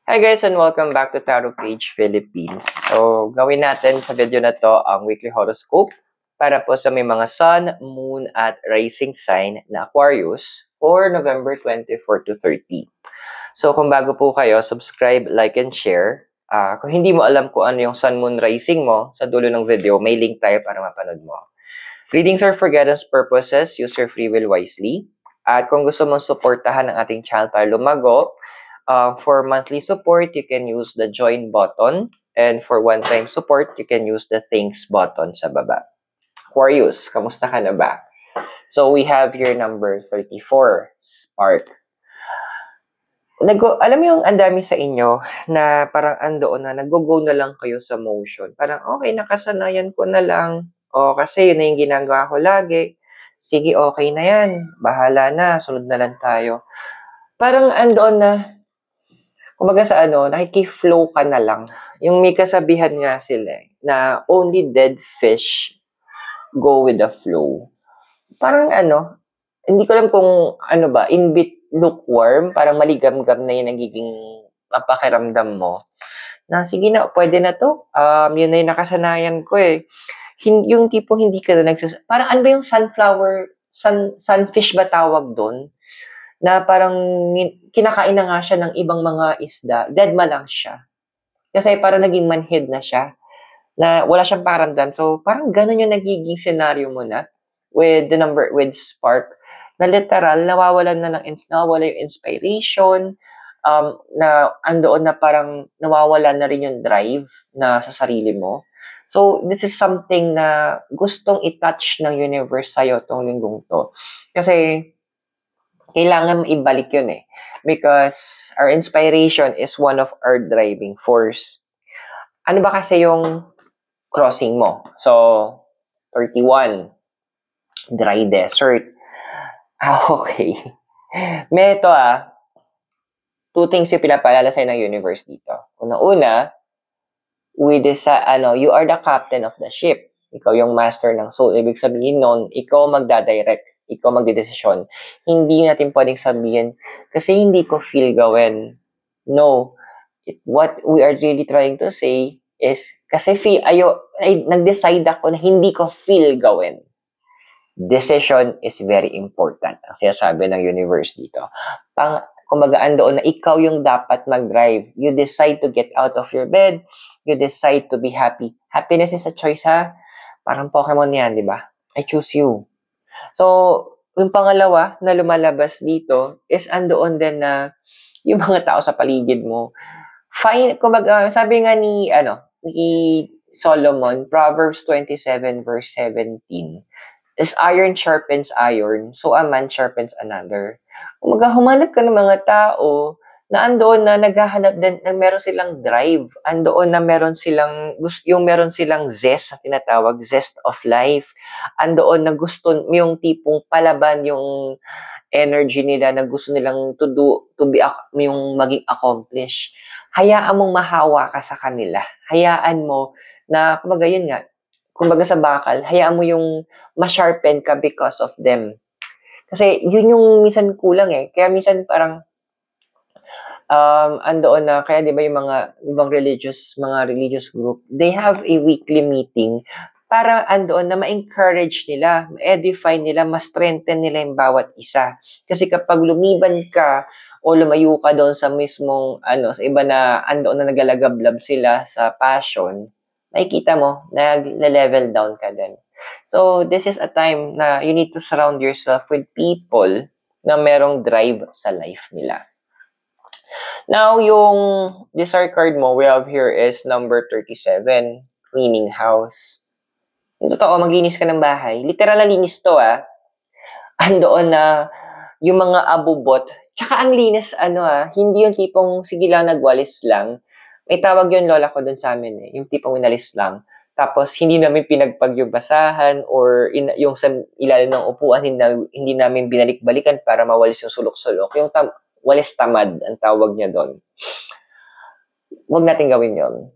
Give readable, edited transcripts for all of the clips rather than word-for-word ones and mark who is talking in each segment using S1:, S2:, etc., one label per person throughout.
S1: Hi guys and welcome back to Tarot Page Philippines. So, gawin natin sa video na to ang weekly horoscope para po sa may mga sun, moon at rising sign na Aquarius for November 24 to 30. So, kung bago po kayo, subscribe, like, and share. Kung hindi mo alam kung ano yung sun, moon, rising mo, sa dulo ng video, may link tayo para mapanood mo. Readings are for guidance purposes. Use your free will wisely. At kung gusto mong suportahan ang ating channel para lumago, for monthly support, you can use the join button. And for one-time support, you can use the thanks button sa baba. Aquarius, kamusta ka na ba? So, we have your number 34, Spark. Alam mo yung ang dami sa inyo na parang andoon na nag-go na lang kayo sa motion. Parang, okay, nakasanayan ko na lang. O, kasi yun na yung ginagawa ko lagi. Sige, okay na yan. Bahala na. Sunod na lang tayo. Parang andoon na, kumbaga sa nakiki-flow ka na lang. Yung may kasabihan nga sila na only dead fish go with the flow. Parang hindi ko alam kung in bit lukewarm, parang maligam-gam na yung nagiging pakiramdam mo. Na sige na, pwede na to. Yun na yung nakasanayan ko eh. Yung tipo hindi ka na parang ano ba yung sunfish ba tawag doon? Na parang kinakain na nga siya ng ibang mga isda, dead ma lang siya. Kasi parang naging manhid na siya, na wala siyang paramdam. So, parang ganun yung nagiging scenario mo na with Spark, na literal, nawawala yung inspiration, na andoon na parang nawawala na rin yung drive na sa sarili mo. So, this is something na gustong i-touch ng universe sa'yo tong linggong to. Kasi, kailangan ibalik yun eh. Because our inspiration is one of our driving force. Ano ba kasi yung crossing mo? So, 31. Dry desert. Okay. May ito two things yung pinapaalala sa'yo ng universe dito. Una, you are the captain of the ship. Ikaw yung master ng soul. Ibig sabihin nun, ikaw magdadirect. Ikaw magdedesisyon. Hindi natin pwedeng sabihin, kasi hindi ko feel gawin. No. What we are really trying to say is, kasi nag-decide ako na hindi ko feel gawin. Decision is very important. Ang sinasabi ng universe dito. Kumbaga, andoon na ikaw yung dapat mag-drive. You decide to get out of your bed. You decide to be happy. Happiness is a choice, ha? Parang Pokemon yan, di ba? I choose you. So, yung pangalawa na lumalabas dito is andoon din na yung mga tao sa paligid mo. Fine, kumbaga, sabi nga ni Solomon, Proverbs 27 verse 17, is iron sharpens iron, so a man sharpens another. Kumbaga, humanap ka ng mga tao na andoon na naghahanap din, na meron silang drive, andoon na meron silang zest, na tinatawag, zest of life, andoon na gusto, yung tipong palaban yung energy nila, na gusto nilang yung maging accomplish. Hayaan mong mahawa ka sa kanila. Hayaan mo na, kumbaga yun nga, kumbaga sa bakal, hayaan mo yung ma-sharpen ka because of them. Kasi yun yung minsan kulang eh. Kaya minsan parang andoon na, kaya di ba yung mga ibang religious group, they have a weekly meeting para andoon na ma-encourage nila, ma-edify nila, ma-strengthen nila yung bawat isa. Kasi kapag lumiban ka o lumayo ka doon sa mismong sa iba na andoon na nagalagablab sila sa passion, makikita mo, nag-level down ka din. So, this is a time na you need to surround yourself with people na merong drive sa life nila. Now, yung desire card mo, we have here is number 37, cleaning house. Yung totoo, maglinis ka ng bahay. Literal na linis to, Andoon na yung mga abubot. Tsaka ang linis, hindi yung tipong, sige lang, nagwalis lang. May tawag yun, lola ko dun sa amin, yung tipong winalis lang. Tapos, hindi namin pinagpagyubasahan or yung sa ilalim ng upuan, hindi namin binalik-balikan para mawalis yung sulok-sulok. Yung walis tamad, ang tawag niya doon. Huwag natin gawin yon.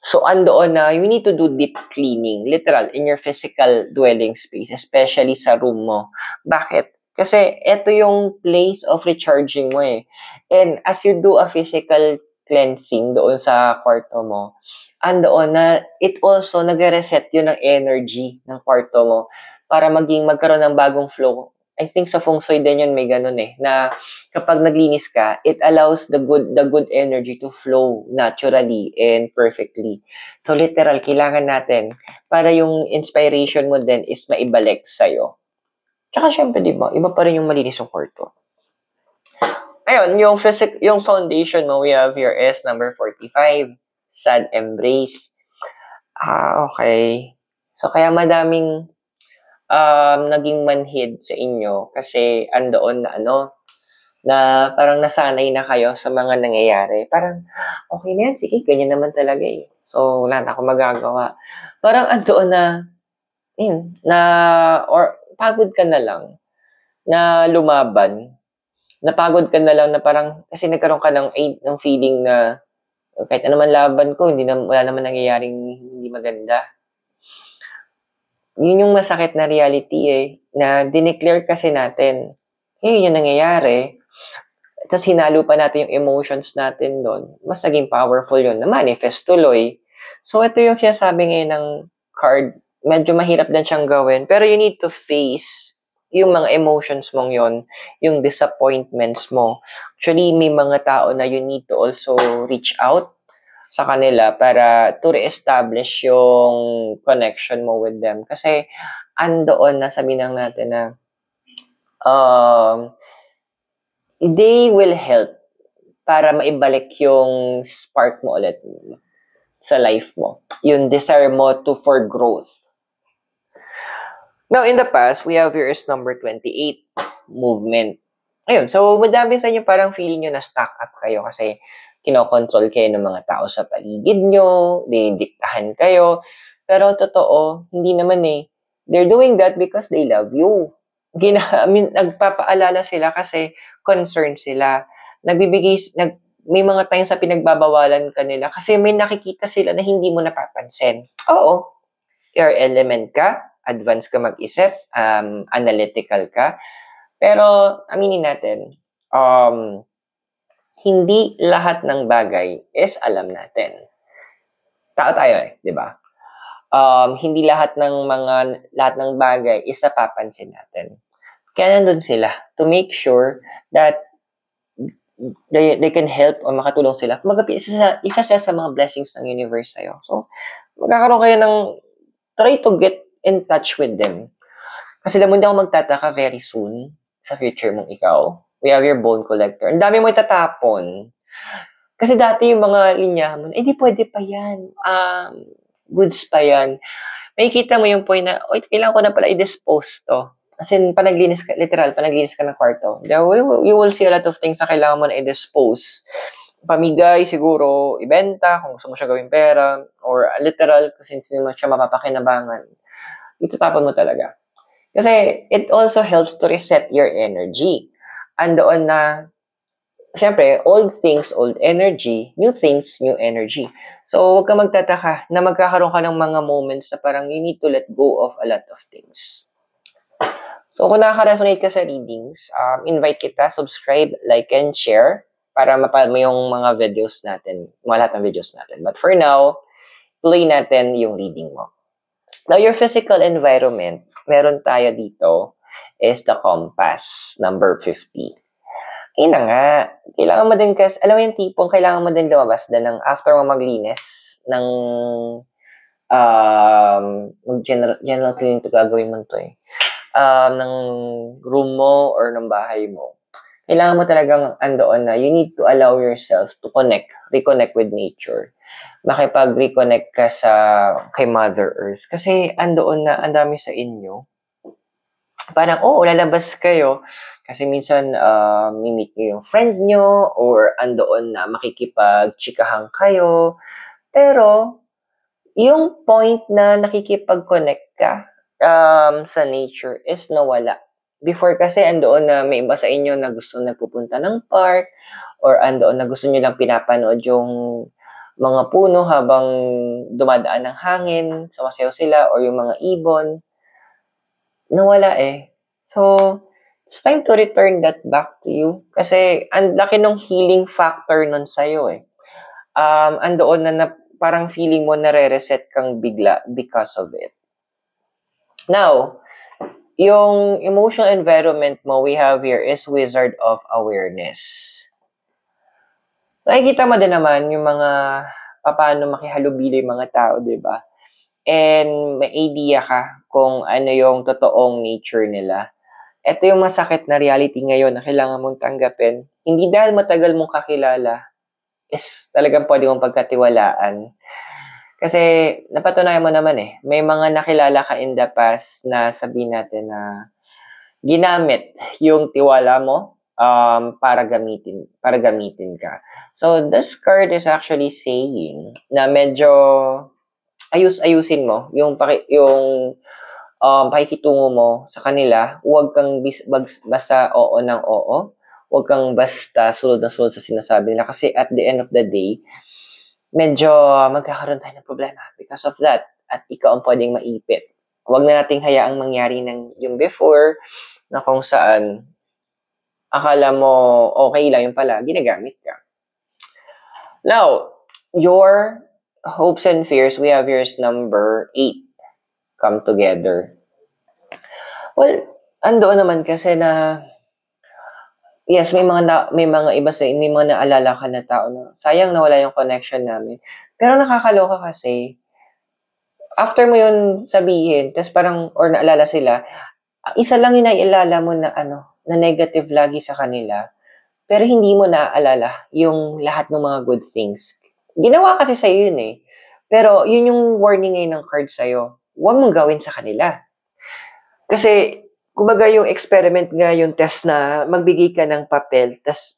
S1: So, andoon na, you need to do deep cleaning, literal, in your physical dwelling space, especially sa room mo. Bakit? Kasi ito yung place of recharging mo eh. And as you do a physical cleansing doon sa kwarto mo, andoon na it also nagre-reset yun ng energy ng kwarto mo para magkaroon ng bagong flow. I think sa feng shui din yun may ganun na kapag naglinis ka, it allows the good energy to flow naturally and perfectly. So literal, kailangan natin para yung inspiration mo din is maibalik sa'yo. Tsaka syempre, di ba, iba pa rin yung malinis yung kwarto. Ayun, yung foundation mo, we have here is number 45, sad embrace. Okay. So, kaya madaming naging manhid sa inyo kasi andoon na parang nasanay na kayo sa mga nangyayari. Parang, okay na yan, sige, ganyan naman talaga eh. So, wala na akong magagawa. Parang andoon or pagod ka na lang na lumaban. Napagod ka na lang na parang, kasi nagkaroon ka ng feeling na kahit ano man laban ko, wala naman nangyayaring hindi maganda. Yun yung masakit na reality na dineclare kasi natin. Yun yung nangyayari. Tapos hinalo pa natin yung emotions natin doon. Mas naging powerful yun na manifest tuloy. So ito yung sinasabi ngayon ng card. Medyo mahirap din siyang gawin. Pero you need to face yung mga emotions mong yon, yung disappointments mo. Actually, may mga tao na you need to also reach out sa kanila para to reestablish yung connection mo with them. Kasi andoon na sabihin natin na they will help para maibalik yung spark mo ulit sa life mo. Yung desire mo for growth. Now, in the past, we have here is number 28, movement. Ayun, so madami sa inyo parang feeling nyo na stuck up kayo kasi kinokontrol kayo ng mga tao sa paligid nyo, dinidiktahan kayo. Pero totoo, hindi naman They're doing that because they love you. Nagpapaalala sila kasi concerned sila. May mga times sa pinagbabawalan ka nila kasi may nakikita sila na hindi mo napapansin. Oo, air element ka, advanced ka mag-isip, analytical ka. Pero, aminin natin, hindi lahat ng bagay is alam natin. Tao tayo di ba? Hindi lahat ng bagay is napapansin natin. Kaya nandun sila to make sure that they can help o makatulong sila. Isa sa mga blessings ng universe sa'yo. So, magkakaroon kayo ng try to get in touch with them. Kasi alam mo, hindi ako magtataka very soon sa future mong ikaw. We have your bone collector. Ang dami mo itatapon. Kasi dati yung mga linya mo, di pwede pa yan. Goods pa yan. May kita mo yung point na, kailangan ko na pala i-dispose to. As in, panaglinis ka ng kwarto. You will see a lot of things na kailangan mo na i-dispose. Pamigay, siguro, ibenta, kung gusto mo siya gawing pera, or literal, kasi hindi mo siya mapapakinabangan. Itatapon mo talaga. Kasi it also helps to reset your energy. Andoon na, syempre, old things, old energy, new things, new energy. So, huwag ka magtataka na magkakaroon ka ng mga moments na parang you need to let go of a lot of things. So, kung nakaka-resonate ka sa readings, invite kita, subscribe, like, and share para mapanood mo yung mga videos natin, lahat ng videos natin. But for now, tuloy natin yung reading mo. Now, your physical environment, meron tayo dito is the compass, number 50. Ayun na nga, kailangan mo din kasi, alam mo yung tipong kailangan mo din lumabas na ng after mo maglinis ng general cleaning to gagawin mo to ng room mo or ng bahay mo. Kailangan mo talagang andoon na you need to allow yourself to reconnect with nature. Makipag-reconnect ka kay Mother Earth. Kasi andoon na, ang dami sa inyo. Parang, lalabas kayo. Kasi minsan, meet nyo yung friend nyo or andoon na makikipag-chikahan kayo. Pero, yung point na nakikipag-connect ka sa nature is nawala. Before kasi andoon na may iba sa inyo na gusto nagpupunta ng park or andoon na gusto nyo lang pinapanood yung mga puno habang dumadaan ng hangin, sumasayaw sila or yung mga ibon. Nawala So, it's time to return that back to you. Kasi ang laki ng healing factor nun sa'yo andoon na parang feeling mo nare-reset kang bigla because of it. Now, yung emotional environment mo we have here is Wizard of Awareness. Nakikita mo din naman yung mga paano makihalubilo yung mga tao, di ba? And may idea ka kung ano yung totoong nature nila. Ito yung masakit na reality ngayon na kailangan mong tanggapin. Hindi dahil matagal mong kakilala is talagang pwede mong pagkatiwalaan. Kasi napatunayan mo naman may mga nakilala ka in the past na sabihin natin na ginamit yung tiwala mo para gamitin ka. So this card is actually saying na medyo ayusin mo yung pakikitungo mo sa kanila. Huwag kang basta oo ng oo. Huwag kang basta sulod na sulod sa sinasabi nila kasi at the end of the day, medyo magkakaroon tayo ng problema because of that. At ikaw ang pwedeng maipit. Huwag na nating hayaang mangyari ng yung before na kung saan akala mo okay lang yung pala, ginagamit ka. Now, your hopes and fears, we have here is number 8. Come together. Well, andoon naman kasi na yes, may mga iba may mga naalala ka na tao na sayang nawala yung connection namin. Pero nakakaloka kasi after mo yun sabihin, tas parang or naalala sila, isa lang yung naialala mo na na negative lagi sa kanila. Pero hindi mo naaalala yung lahat ng mga good things. Ginawa kasi sa'yo yun Pero yun yung warning ngayon ng card sa'yo. Huwag mong gawin sa kanila. Kasi kumbaga yung experiment nga, yung test na magbigay ka ng papel, tas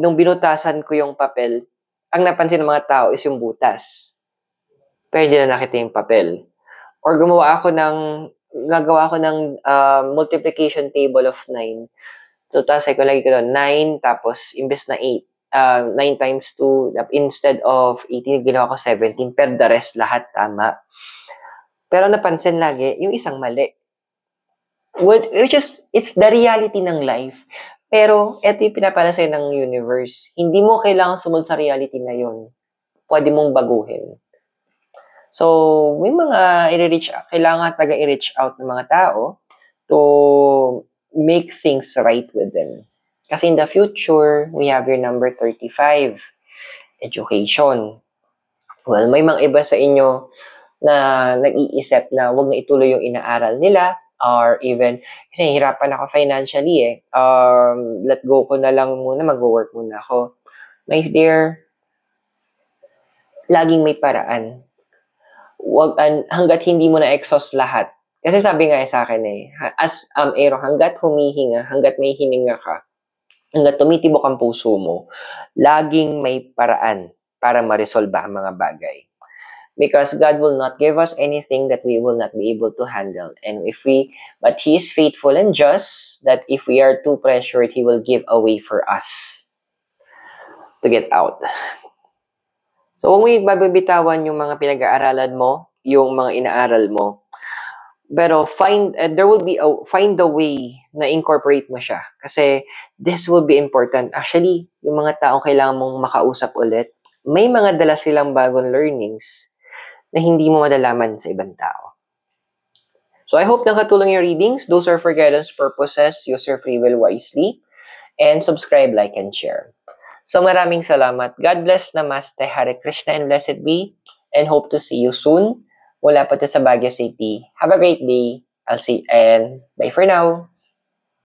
S1: nung binutasan ko yung papel, ang napansin ng mga tao is yung butas. Pero hindi na nakita yung papel. Or gagawa ako ng multiplication table of 9. So, tapos ko lagi ko doon, 9, tapos imbes na 8, 9 times 2, instead of 18, ginawa ko 17, pero the rest lahat tama. Pero napansin lagi, yung isang mali. Which is, it's the reality ng life. Pero, eto yung pinapala sa'yo ng universe. Hindi mo kailangan sumunod sa reality na yun. Pwede mong baguhin. So, may mga kailangan i-reach out ng mga tao to make things right with them. Kasi in the future, we have your number 35, education. Well, may mga iba sa inyo na nag-iisip na wag na ituloy yung inaaral nila or even, kasi hirapan ako financially let go ko na lang muna, mag-work muna ako. My dear, laging may paraan. Hanggat hindi mo na-exhaust lahat. Kasi sabi nga sa akin as Aero, hanggat humihinga, hanggat may hininga ka, hanggat tumitibok ang puso mo, laging may paraan para ma-resolve ang mga bagay. Because God will not give us anything that we will not be able to handle. But He is faithful and just that if we are too pressured, He will give a way for us to get out. So, huwag mo babibitawan yung mga pinag-aaralan mo, yung mga inaaral mo. Pero find the way na incorporate mo siya. Kasi this will be important. Actually, yung mga taong kailangan mong makausap ulit, may mga dala silang bagong learnings na hindi mo madalaman sa ibang tao. So, I hope nakatulong yung readings. Those are for guidance purposes. Use your free will wisely. And subscribe, like, and share. So maraming salamat. God bless, Namaste, Hare Krishna, and blessed be. And hope to see you soon. Mula pa sa Baguio City. Have a great day. I'll see you and bye for now.